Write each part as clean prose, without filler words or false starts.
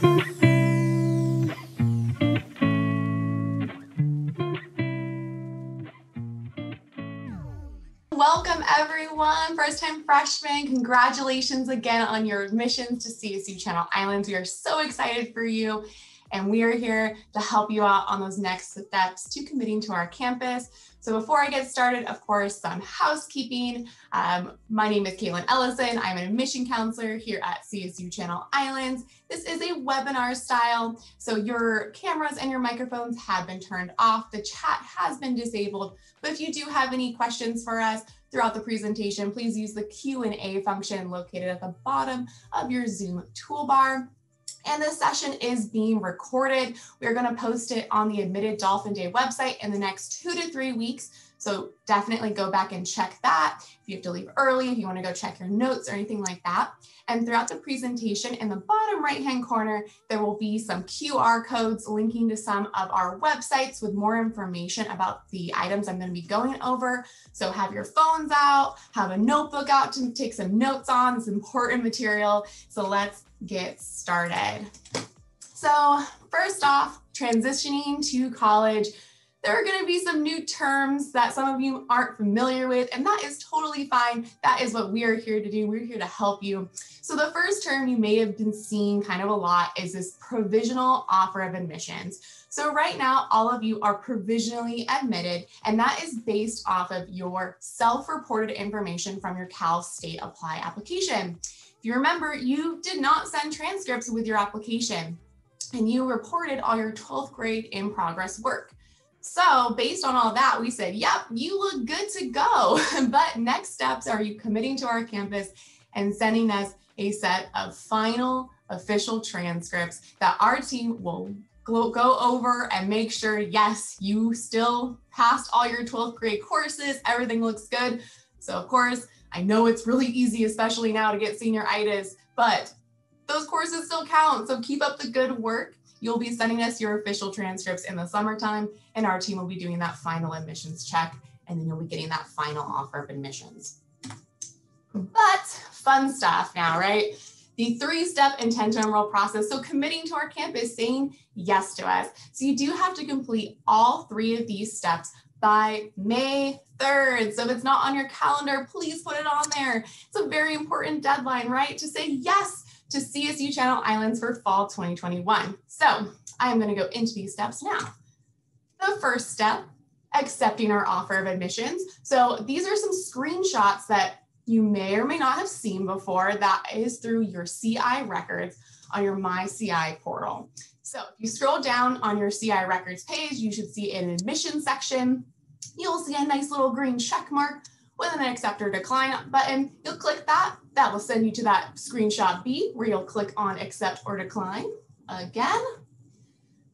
Welcome everyone, first-time freshmen. Congratulations again on your admissions to CSU Channel Islands. We are so excited for you, and we are here to help you out on those next steps to committing to our campus. So before I get started, of course, some housekeeping. My name is Caitlin Ellison. I'm an admission counselor here at CSU Channel Islands. This is a webinar style, so your cameras and your microphones have been turned off. The chat has been disabled, but if you do have any questions for us throughout the presentation, please use the Q&A function located at the bottom of your Zoom toolbar. And this session is being recorded. We're going to post it on the Admitted Dolphin Day website in the next 2 to 3 weeks. So definitely go back and check that. If you have to leave early, if you want to go check your notes or anything like that. And throughout the presentation, in the bottom right-hand corner, there will be some QR codes linking to some of our websites with more information about the items I'm going to be going over. So have your phones out, have a notebook out to take some notes on. It's important material. So let's get started. So first off, transitioning to college, there are going to be some new terms that some of you aren't familiar with, and that is totally fine. That is what we are here to do. We're here to help you. So the first term you may have been seeing kind of a lot is this provisional offer of admissions. So right now, all of you are provisionally admitted, and that is based off of your self-reported information from your Cal State Apply application. If you remember, you did not send transcripts with your application, and you reported all your 12th grade in progress work. So based on all that, we said, yep, you look good to go. But next steps are you committing to our campus and sending us a set of final official transcripts that our team will go over and make sure, yes, you still passed all your 12th grade courses. Everything looks good. So of course, I know it's really easy, especially now to get senioritis, but those courses still count. So keep up the good work. You'll be sending us your official transcripts in the summertime, and our team will be doing that final admissions check, and then you'll be getting that final offer of admissions. But fun stuff now, right? The 3-step intent to enroll process. So committing to our campus, saying yes to us. So you do have to complete all 3 of these steps by May 3rd. So if it's not on your calendar, please put it on there. It's a very important deadline, right? To say yes to CSU Channel Islands for fall 2021. So I'm going to go into these steps now. The first step, accepting our offer of admissions. So these are some screenshots that you may or may not have seen before. That is through your CI records on your MyCI portal. So if you scroll down on your CI records page, you should see an admission section. You'll see a nice little green check mark with an accept or decline button. You'll click that. That will send you to that screenshot B where you'll click on accept or decline again.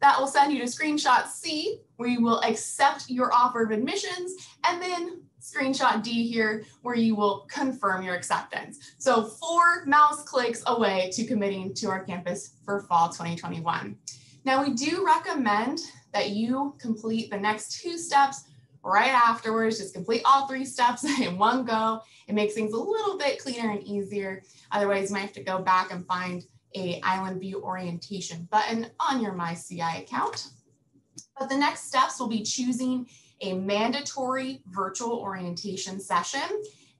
That will send you to screenshot C where you will accept your offer of admissions, and then screenshot D here where you will confirm your acceptance. So 4 mouse clicks away to committing to our campus for fall 2021. Now we do recommend that you complete the next 2 steps right afterwards. Just complete all 3 steps in one go. It makes things a little bit cleaner and easier. Otherwise, you might have to go back and find a Island View orientation button on your MyCI account. But the next steps will be choosing a mandatory virtual orientation session,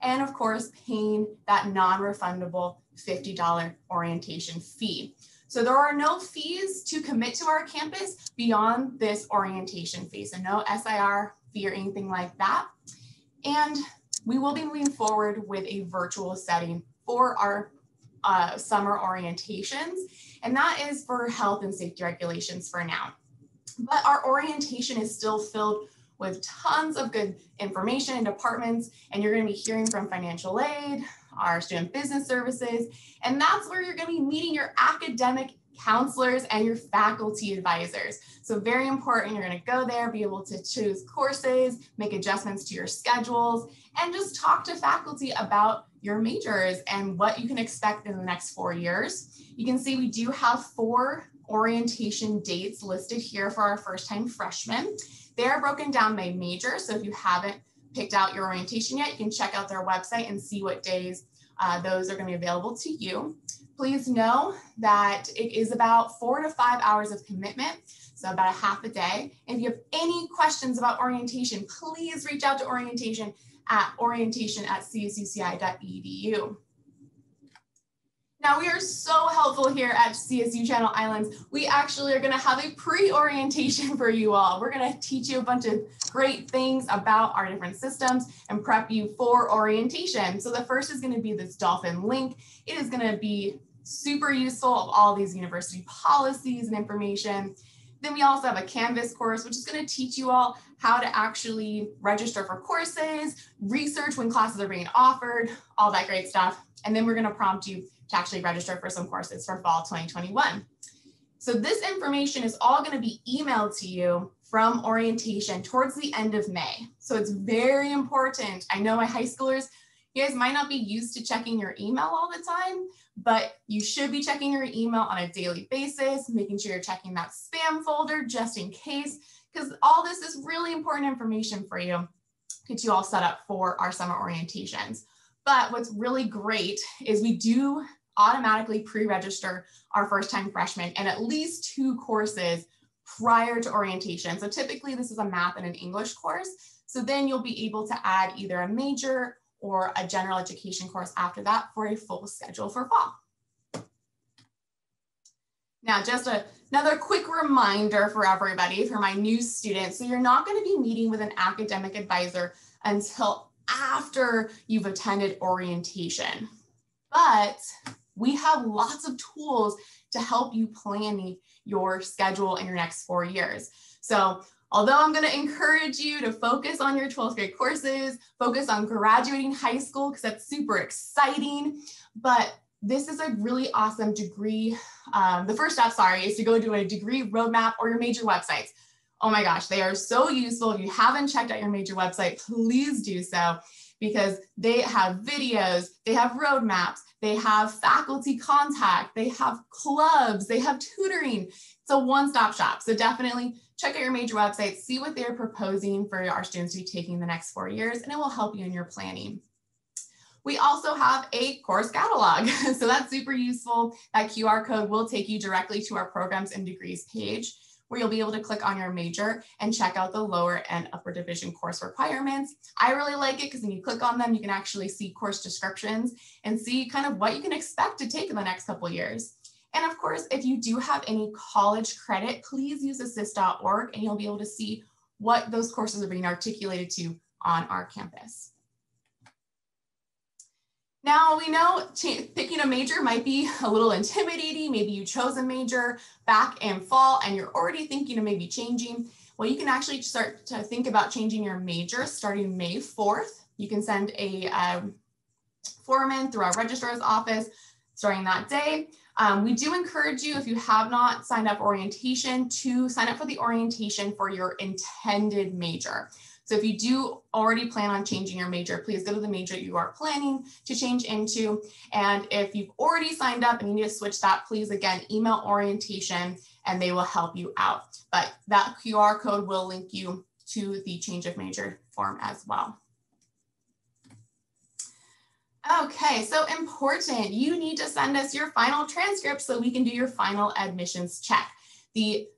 and of course, paying that non-refundable $50 orientation fee. So there are no fees to commit to our campus beyond this orientation fee. So no SIR fee or anything like that. And we will be moving forward with a virtual setting for our summer orientations. And that is for health and safety regulations for now. But our orientation is still filled with tons of good information and departments. And you're going to be hearing from financial aid, our student business services, and that's where you're going to be meeting your academic counselors and your faculty advisors. So very important, you're going to go there, be able to choose courses, make adjustments to your schedules, and just talk to faculty about your majors and what you can expect in the next 4 years. You can see we do have 4 orientation dates listed here for our first-time freshmen. They're broken down by major, so if you haven't picked out your orientation yet, you can check out their website and see what days those are going to be available to you. please know that it is about 4 to 5 hours of commitment, so about a half a day. If you have any questions about orientation, please reach out to orientation@csuci.edu. Now, we are so helpful here at CSU Channel Islands. We actually are going to have a pre-orientation for you all. We're going to teach you a bunch of great things about our different systems and prep you for orientation. So the first is going to be this Dolphin link. It is going to be super useful of all these university policies and information. Then we also have a Canvas course, which is going to teach you all how to actually register for courses, research when classes are being offered, all that great stuff. And then we're going to prompt you to actually register for some courses for fall 2021. So this information is all going to be emailed to you from orientation towards the end of May. So it's very important. I know my high schoolers, you guys might not be used to checking your email all the time, but you should be checking your email on a daily basis, making sure you're checking that spam folder just in case, because all this is really important information for you to get you all set up for our summer orientations. But what's really great is we do automatically pre-register our first-time freshmen in at least 2 courses prior to orientation. So typically this is a math and an English course. So then you'll be able to add either a major or a general education course after that for a full schedule for fall. Now, just another quick reminder for everybody, for my new students. So you're not going to be meeting with an academic advisor until after you've attended orientation. But we have lots of tools to help you plan your schedule in your next 4 years. So although I'm going to encourage you to focus on your 12th grade courses, focus on graduating high school because that's super exciting, but this is a really awesome degree. The first step, is to go do a degree roadmap or your major websites. Oh my gosh, they are so useful. If you haven't checked out your major website, please do so, because they have videos, they have roadmaps, they have faculty contact, they have clubs, they have tutoring. It's a one-stop shop. So definitely check out your major website, see what they're proposing for our students to be taking the next 4 years, and it will help you in your planning. We also have a course catalog. So that's super useful. That QR code will take you directly to our programs and degrees page, where you'll be able to click on your major and check out the lower and upper division course requirements. I really like it because when you click on them, you can actually see course descriptions and see kind of what you can expect to take in the next couple of years. And of course, if you do have any college credit, please use assist.org and you'll be able to see what those courses are being articulated to on our campus. Now, we know picking a major might be a little intimidating. Maybe you chose a major back in fall and you're already thinking of maybe changing. Well, you can actually start to think about changing your major starting May 4th. You can send a form in through our registrar's office starting that day. We do encourage you, if you have not signed up for orientation, to sign up for the orientation for your intended major. So if you do already plan on changing your major, please go to the major you are planning to change into. And if you've already signed up and you need to switch that, please again, email orientation and they will help you out. But that QR code will link you to the change of major form as well. Okay, so important, you need to send us your final transcript so we can do your final admissions check. The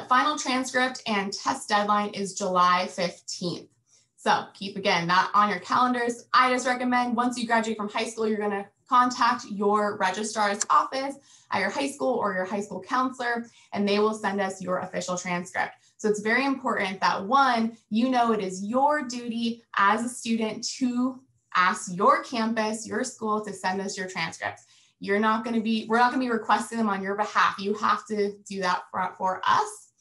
final transcript and test deadline is July 15th. So keep, again, that on your calendars. I just recommend once you graduate from high school, you're gonna contact your registrar's office at your high school or your high school counselor, and they will send us your official transcript. So it's very important that, one, you know it is your duty as a student to ask your campus, your school, to send us your transcripts. We're not going to be requesting them on your behalf. You have to do that for us.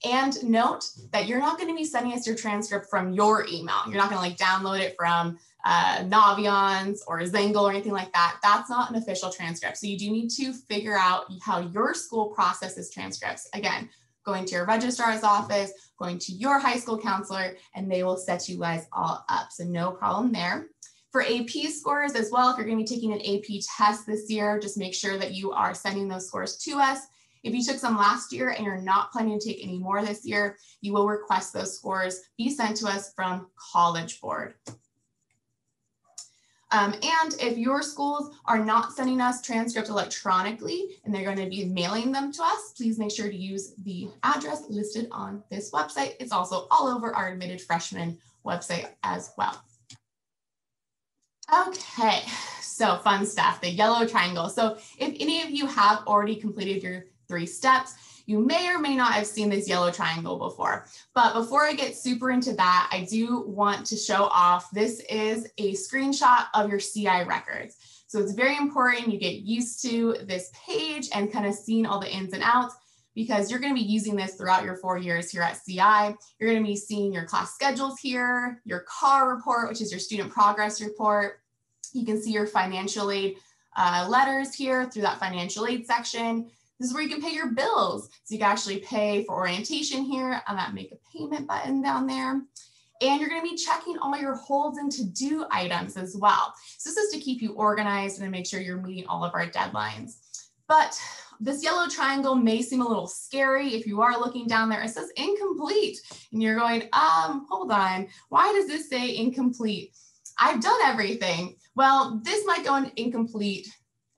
And note that you're not going to be sending us your transcript from your email. You're not going to download it from Naviance or Zangul or anything like that. That's not an official transcript. So you do need to figure out how your school processes transcripts. Again, going to your registrar's office, going to your high school counselor, and they will set you guys all up. So no problem there. For AP scores as well, if you're going to be taking an AP test this year, just make sure that you are sending those scores to us. If you took some last year and you're not planning to take any more this year, you will request those scores be sent to us from College Board. And if your schools are not sending us transcripts electronically and they're going to be mailing them to us, please make sure to use the address listed on this website. It's also all over our Admitted Freshmen website as well. Okay, so fun stuff, the yellow triangle. So if any of you have already completed your 3 steps, you may or may not have seen this yellow triangle before. But before I get super into that, I do want to show off, this is a screenshot of your CI records. So it's very important you get used to this page and kind of seeing all the ins and outs, because you're going to be using this throughout your 4 years here at CI. You're going to be seeing your class schedules here, your CAR report, which is your student progress report. You can see your financial aid letters here through that financial aid section. This is where you can pay your bills. So you can actually pay for orientation here on that make a payment button down there. And you're going to be checking all your holds and to-do items as well. So this is to keep you organized and to make sure you're meeting all of our deadlines. But this yellow triangle may seem a little scary. If you are looking down there, it says incomplete. And you're going, hold on, why does this say incomplete? I've done everything. Well, this might go incomplete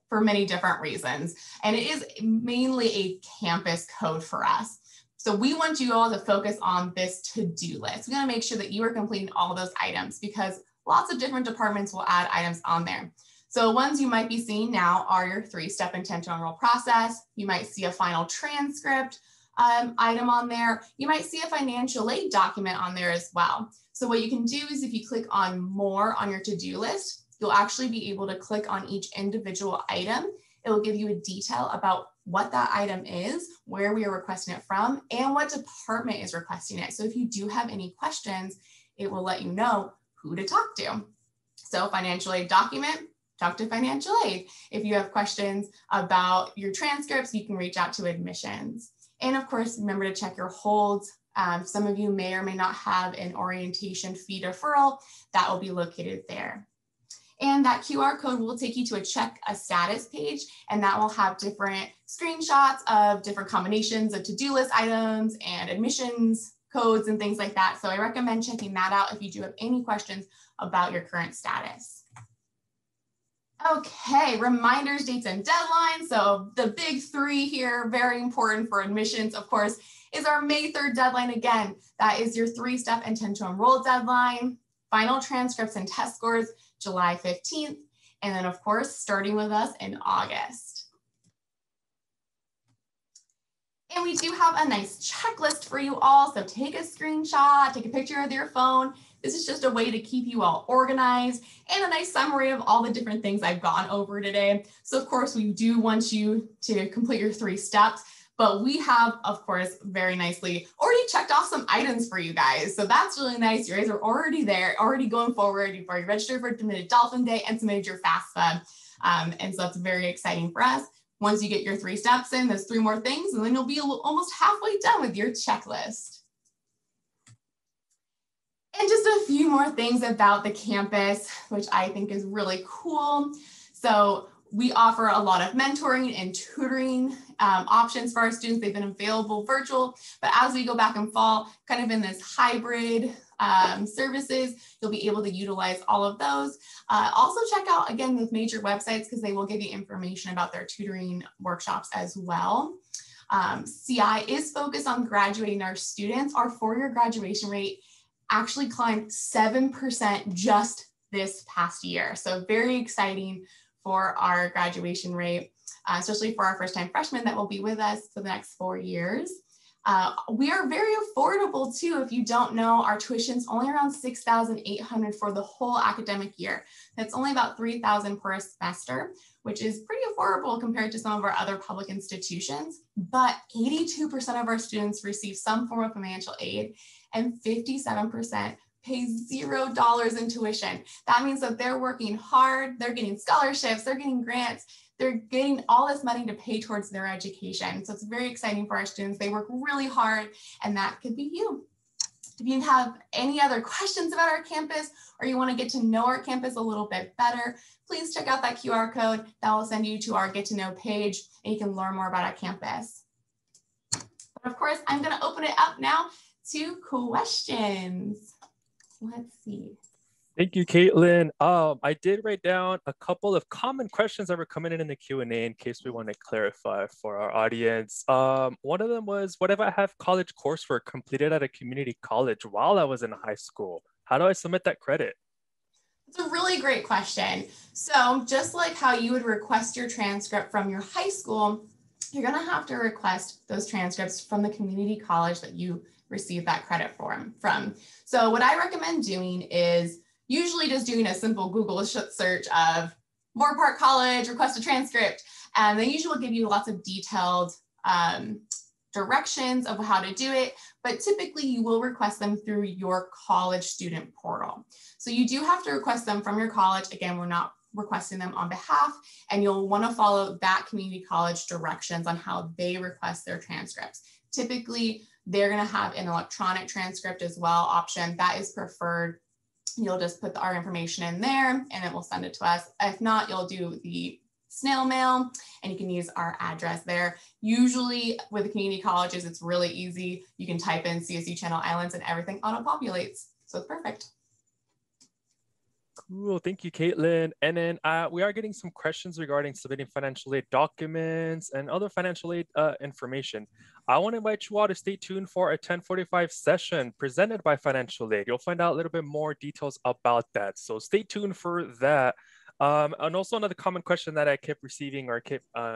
for many different reasons. And it is mainly a campus code for us. So we want you all to focus on this to-do list. We want to make sure that you are completing all of those items, because lots of different departments will add items on there. So ones you might be seeing now are your 3-step intent to enroll process. You might see a final transcript item on there. You might see a financial aid document on there as well. So what you can do is if you click on more on your to-do list, you'll actually be able to click on each individual item. It will give you a detail about what that item is, where we are requesting it from, and what department is requesting it. So if you do have any questions, it will let you know who to talk to. So financial aid document, talk to financial aid. If you have questions about your transcripts, you can reach out to admissions. And of course, remember to check your holds. Some of you may or may not have an orientation fee deferral that will be located there. And that QR code will take you to check a status page, and that will have different screenshots of different combinations of to-do list items and admissions codes and things like that. So I recommend checking that out if you do have any questions about your current status. Okay, reminders, dates, and deadlines. So the big 3 here, very important for admissions, of course, is our May 3rd deadline. Again, that is your 3-step intent to enroll deadline, final transcripts and test scores, July 15th, and then of course, starting with us in August. And we do have a nice checklist for you all. So take a screenshot, take a picture with your phone. This is just a way to keep you all organized and a nice summary of all the different things I've gone over today. So of course, we do want you to complete your 3 steps, but we have, of course, very nicely already checked off some items for you guys. So that's really nice. You guys are already there, already going forward. You've already registered for Admitted Dolphin Day and submitted your FAFSA. And so that's very exciting for us. Once you get your 3 steps in, there's 3 more things, and then you'll be almost halfway done with your checklist. And just a few more things about the campus, which I think is really cool. So we offer a lot of mentoring and tutoring options for our students. They've been available virtual, but as we go back and fall, kind of in this hybrid services, you'll be able to utilize all of those. Also check out, again, those major websites, because they will give you information about their tutoring workshops as well. CI is focused on graduating our students. Our 4-year graduation rate actually climbed 7% just this past year. So very exciting for our graduation rate, especially for our first-time freshmen that will be with us for the next 4 years. We are very affordable too. If you don't know, our tuition's only around $6,800 for the whole academic year. That's only about $3,000 per semester, which is pretty affordable compared to some of our other public institutions. But 82% of our students receive some form of financial aid, and 57% pay $0 in tuition. That means that they're working hard, they're getting scholarships, they're getting grants, they're getting all this money to pay towards their education. So it's very exciting for our students. They work really hard, and that could be you. If you have any other questions about our campus, or you want to get to know our campus a little bit better, please check out that QR code that will send you to our Get to Know page, and you can learn more about our campus. But of course, I'm going to open it up now to questions. Let's see. Thank you, Caitlin. I did write down a couple of common questions that were coming in the Q&A in case we want to clarify for our audience. One of them was, what if I have college coursework completed at a community college while I was in high school? How do I submit that credit? It's a really great question. So just like how you would request your transcript from your high school, you're going to have to request those transcripts from the community college that you receive that credit from. So what I recommend doing is usually just doing a simple Google search of Moore Park College, request a transcript, and they usually will give you lots of detailed directions of how to do it, but typically you will request them through your college student portal. So you do have to request them from your college. Again, we're not requesting them on behalf, and you'll want to follow that community college directions on how they request their transcripts. Typically, they're going to have an electronic transcript as well option. That is preferred. You'll just put our information in there and it will send it to us. If not, you'll do the snail mail and you can use our address there. Usually with the community colleges, it's really easy. You can type in CSU Channel Islands and everything auto-populates. So it's perfect. Cool. Thank you, Caitlin. And then we are getting some questions regarding submitting financial aid documents and other financial aid information. I want to invite you all to stay tuned for a 10:45 session presented by Financial Aid. You'll find out a little bit more details about that. So stay tuned for that. And also another common question that I kept receiving or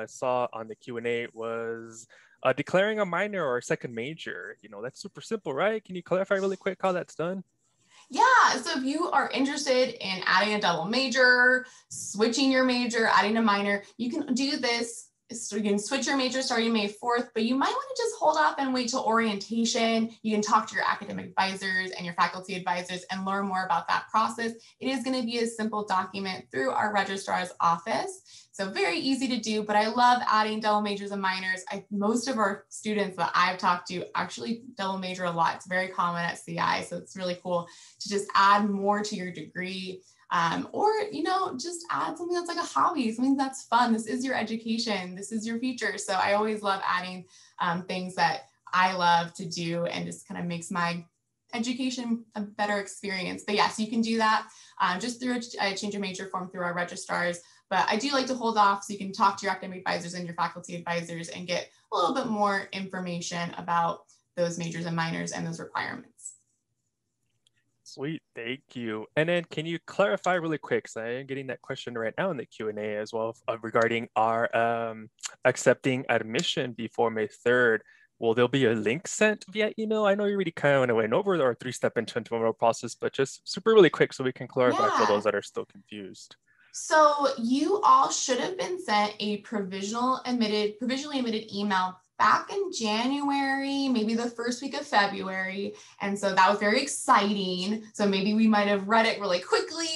saw on the Q&A was declaring a minor or a second major. You know, that's super simple, right? Can you clarify really quick how that's done? Yeah, so if you are interested in adding a double major, switching your major, adding a minor, you can do this. So you can switch your major starting May 4th, but you might want to just hold off and wait till orientation. You can talk to your academic advisors and your faculty advisors and learn more about that process. It is going to be a simple document through our registrar's office. So very easy to do, but I love adding double majors and minors. Most of our students that I've talked to actually double major a lot. It's very common at CI, so it's really cool to just add more to your degree. Or, you know, just add something that's like a hobby, something that's fun. This is your education. This is your future. So I always love adding things that I love to do and just kind of makes my education a better experience. But yes, you can do that just through a change of major form through our registrars. But I do like to hold off so you can talk to your academic advisors and your faculty advisors and get a little bit more information about those majors and minors and those requirements. Sweet, thank you. And then can you clarify really quick, because I am getting that question right now in the Q&A as well regarding our accepting admission before May 3rd. Will there be a link sent via email? I know you already kind of went over our three-step intentional process, but just super really quick so we can clarify for those that are still confused. So you all should have been sent a provisionally admitted email back in January, maybe the first week of February. And so that was very exciting. So maybe we might have read it really quickly.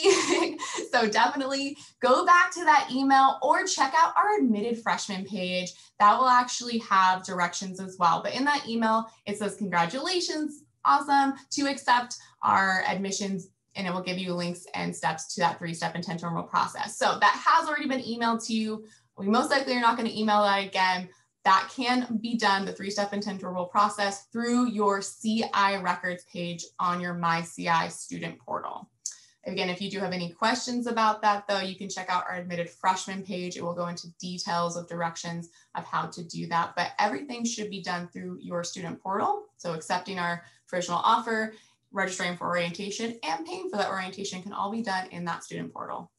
So definitely go back to that email or check out our admitted freshman page. That will actually have directions as well. But in that email, it says, congratulations, awesome, to accept our admissions, and it will give you links and steps to that three-step intentional enroll process. So that has already been emailed to you. We most likely are not going to email that again. That can be done, the three-step intentional enroll process, through your CI records page on your MyCI student portal. Again, if you do have any questions about that, though, you can check out our admitted freshman page. It will go into details of directions of how to do that, but everything should be done through your student portal. So accepting our provisional offer, registering for orientation, and paying for that orientation can all be done in that student portal.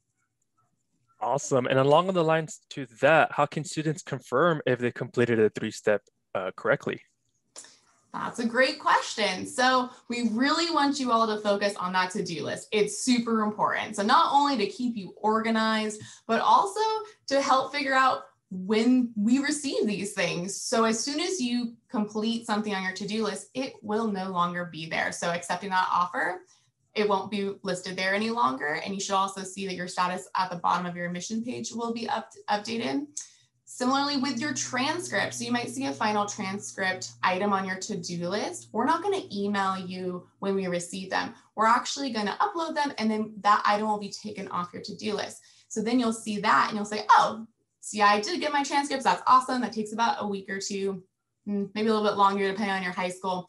Awesome. And along the lines to that, how can students confirm if they completed a three-step correctly? That's a great question. So we really want you all to focus on that to-do list. It's super important. So not only to keep you organized, but also to help figure out when we receive these things. So as soon as you complete something on your to-do list, it will no longer be there. So accepting that offer, it won't be listed there any longer. And you should also see that your status at the bottom of your admission page will be updated. Similarly with your transcript, so you might see a final transcript item on your to-do list. We're not going to email you when we receive them. We're actually going to upload them, and then that item will be taken off your to-do list. So then you'll see that and you'll say, oh, see, I did get my transcripts. That's awesome. That takes about a week or two. maybe a little bit longer depending on your high school.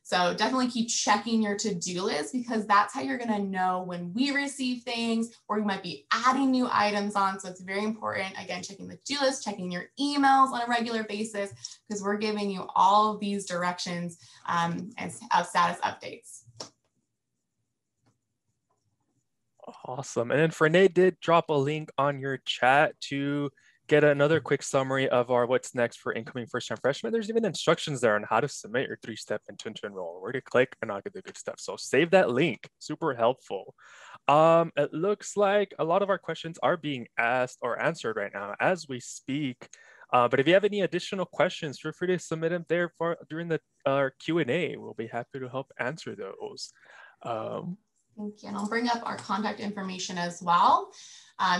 So definitely keep checking your to-do list, because that's how you're going to know when we receive things or we might be adding new items on. So it's very important, again, checking the to-do list, checking your emails on a regular basis, because we're giving you all of these directions and status updates. Awesome. And then Fernay did drop a link on your chat to get another quick summary of our what's next for incoming first-time freshmen. There's even instructions there on how to submit your 3-step intent to enroll, where to click and all the good stuff. So save that link, super helpful. It looks like a lot of our questions are being asked or answered right now as we speak. But if you have any additional questions, feel free to submit them there during the Q&A. We'll be happy to help answer those. Thank you. And I'll bring up our contact information as well.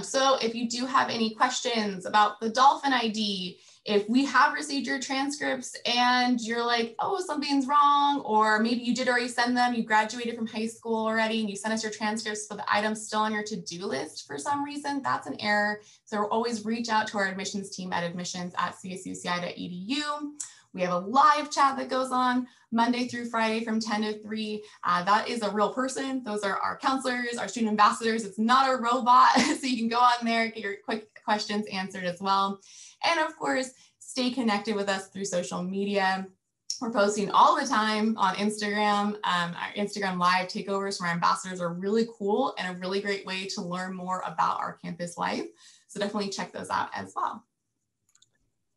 So if you do have any questions about the Dolphin ID, if we have received your transcripts and you're like, oh, something's wrong, or maybe you did already send them, you graduated from high school already and you sent us your transcripts, but the item's still on your to-do list for some reason, that's an error. So always reach out to our admissions team at admissions@csuci.edu. We have a live chat that goes on Monday through Friday from 10 to 3. That is a real person. Those are our counselors, our student ambassadors. It's not a robot. So you can go on there, get your quick questions answered as well. And of course, stay connected with us through social media. We're posting all the time on Instagram. Our Instagram live takeovers from our ambassadors are really cool and a really great way to learn more about our campus life. So definitely check those out as well.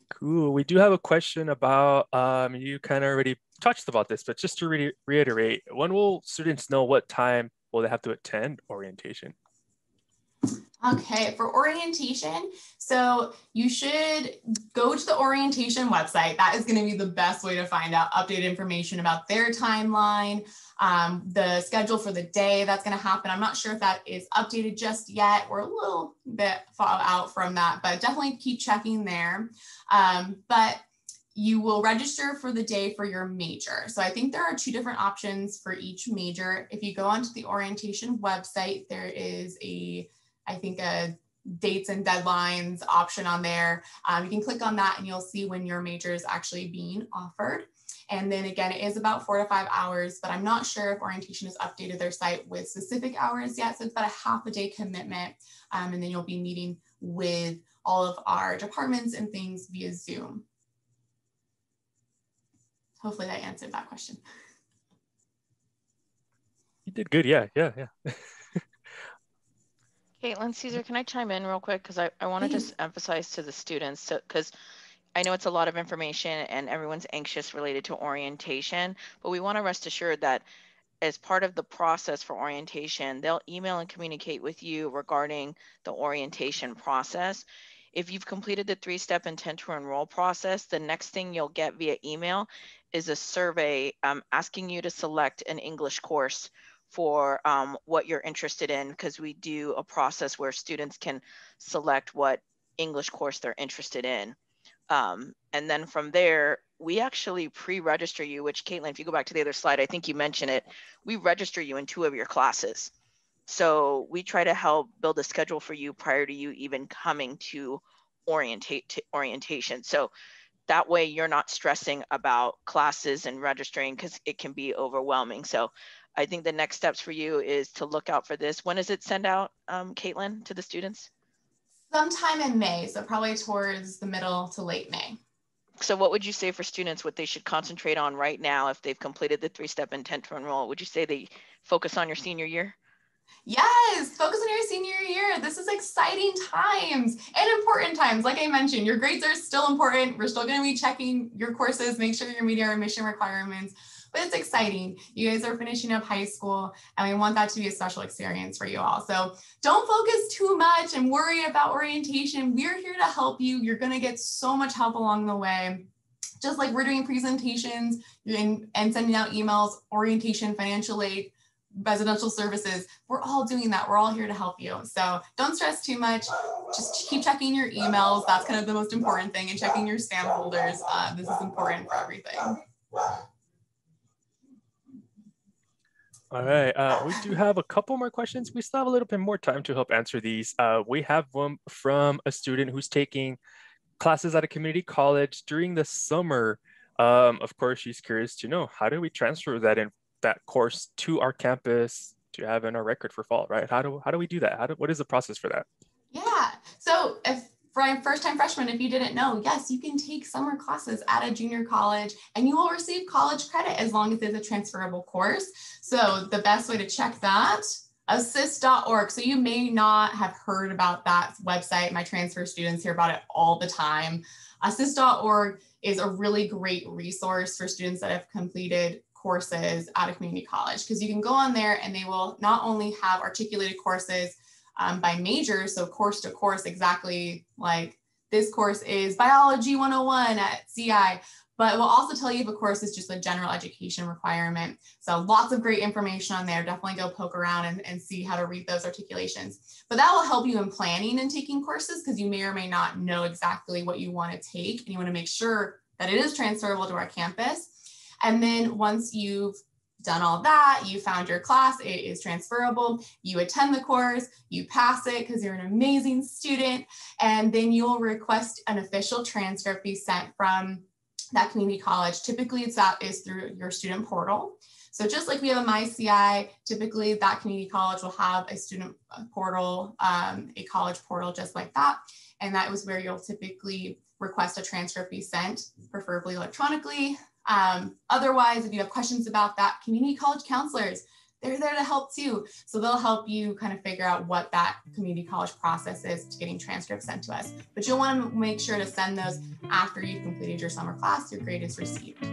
Cool. We do have a question about, you kind of already touched about this, but just to reiterate, when will students know what time will they have to attend orientation? Okay, for orientation, so you should go to the orientation website. That is going to be the best way to find out updated information about their timeline, the schedule for the day that's going to happen. I'm not sure if that is updated just yet. We're a little bit far out from that, but definitely keep checking there. But you will register for the day for your major. So I think there are 2 different options for each major. If you go onto the orientation website, there is a dates and deadlines option on there. You can click on that and you'll see when your major is actually being offered. And then again, it is about 4 to 5 hours, but I'm not sure if orientation has updated their site with specific hours yet. So it's about a half a day commitment. And then you'll be meeting with all of our departments and things via Zoom. Hopefully that answered that question. You did good. Yeah. Caitlin, Caesar, can I chime in real quick? Because I want to just emphasize to the students, because I know it's a lot of information and everyone's anxious related to orientation, but we want to rest assured that as part of the process for orientation, they'll email and communicate with you regarding the orientation process. If you've completed the 3-step intent to enroll process, the next thing you'll get via email is a survey asking you to select an English course for what you're interested in, because we do a process where students can select what English course they're interested in. And then from there, we actually pre-register you, which Caitlin, if you go back to the other slide, I think you mentioned it, we register you in 2 of your classes. So we try to help build a schedule for you prior to you even coming to orientation. So that way you're not stressing about classes and registering, because it can be overwhelming. So I think the next steps for you is to look out for this. When does it send out, Caitlin, to the students? Sometime in May, so probably towards the middle to late May. So what would you say for students what they should concentrate on right now if they've completed the 3-step intent to enroll? Would you say they focus on your senior year? Yes, focus on your senior year. This is exciting times and important times. Like I mentioned, your grades are still important. We're still going to be checking your courses, make sure you're meeting our admission requirements. But it's exciting. You guys are finishing up high school and we want that to be a special experience for you all. So don't focus too much and worry about orientation. We're here to help you. You're going to get so much help along the way. Just like we're doing presentations and sending out emails, orientation, financial aid, residential services, we're all doing that. We're all here to help you. So don't stress too much. Just keep checking your emails. That's kind of the most important thing, and checking your spam folders. This is important for everything. All right, we do have a couple more questions. We still have a little bit more time to help answer these. We have one from a student who's taking classes at a community college during the summer. Of course, she's curious to know, how do we transfer that course to our campus to have in our record for fall, right? How do we do that? What is the process for that? Yeah. So if for first-time freshmen, if you didn't know, yes, you can take summer classes at a junior college and you will receive college credit as long as it's a transferable course. So the best way to check that, assist.org. So you may not have heard about that website. My transfer students hear about it all the time. Assist.org is a really great resource for students that have completed courses at a community college, because you can go on there and they will not only have articulated courses by major, so course to course, exactly like this course is Biology 101 at CI, but it will also tell you if a course is just a general education requirement. So lots of great information on there. Definitely go poke around and see how to read those articulations. But that will help you in planning and taking courses, because you may or may not know exactly what you want to take, and you want to make sure that it is transferable to our campus. And then once you've done all that, you found your class, it is transferable, you attend the course, you pass it because you're an amazing student, and then you'll request an official transcript be sent from that community college. Typically that is through your student portal. So just like we have a MyCI, typically that community college will have a student portal, a college portal just like that. And that was where you'll typically request a transcript be sent, preferably electronically. Otherwise, if you have questions about that, community college counselors, they're there to help too. So they'll help you kind of figure out what that community college process is to getting transcripts sent to us. But you'll want to make sure to send those after you've completed your summer class, your grade is received.